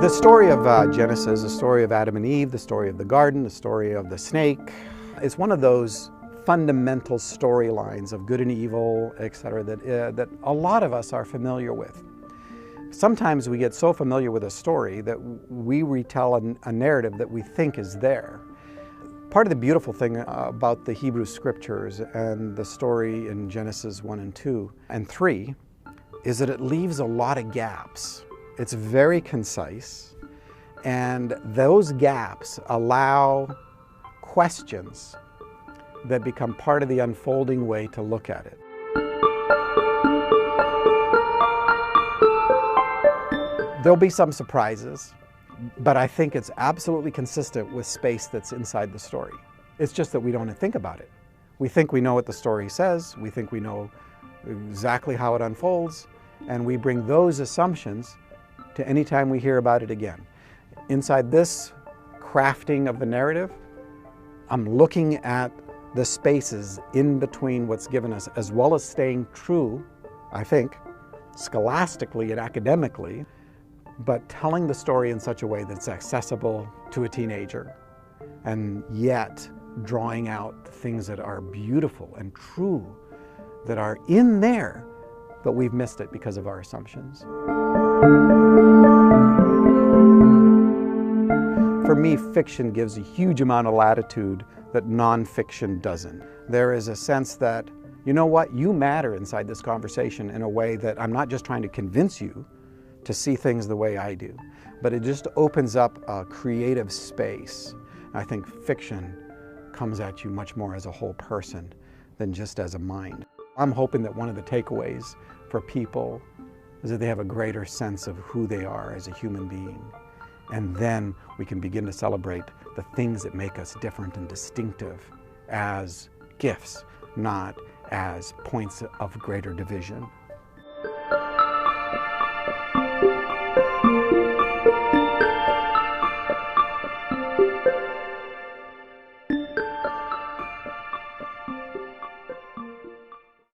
The story of Genesis, the story of Adam and Eve, the story of the garden, the story of the snake, is one of those fundamental storylines of good and evil, etc., that a lot of us are familiar with. Sometimes we get so familiar with a story that we retell a narrative that we think is there. Part of the beautiful thing about the Hebrew Scriptures and the story in Genesis 1 and 2 and 3 is that it leaves a lot of gaps. It's very concise, and those gaps allow questions that become part of the unfolding way to look at it. There'll be some surprises, but I think it's absolutely consistent with space that's inside the story. It's just that we don't think about it. We think we know what the story says, we think we know exactly how it unfolds, and we bring those assumptions to any time we hear about it again. Inside this crafting of the narrative, I'm looking at the spaces in between what's given us, as well as staying true, I think, scholastically and academically, but telling the story in such a way that's accessible to a teenager, and yet drawing out the things that are beautiful and true, that are in there, but we've missed it because of our assumptions. For me, fiction gives a huge amount of latitude that nonfiction doesn't. There is a sense that, you know what, you matter inside this conversation in a way that I'm not just trying to convince you to see things the way I do, but it just opens up a creative space. I think fiction comes at you much more as a whole person than just as a mind. I'm hoping that one of the takeaways for people is that they have a greater sense of who they are as a human being. And then we can begin to celebrate the things that make us different and distinctive as gifts, not as points of greater division.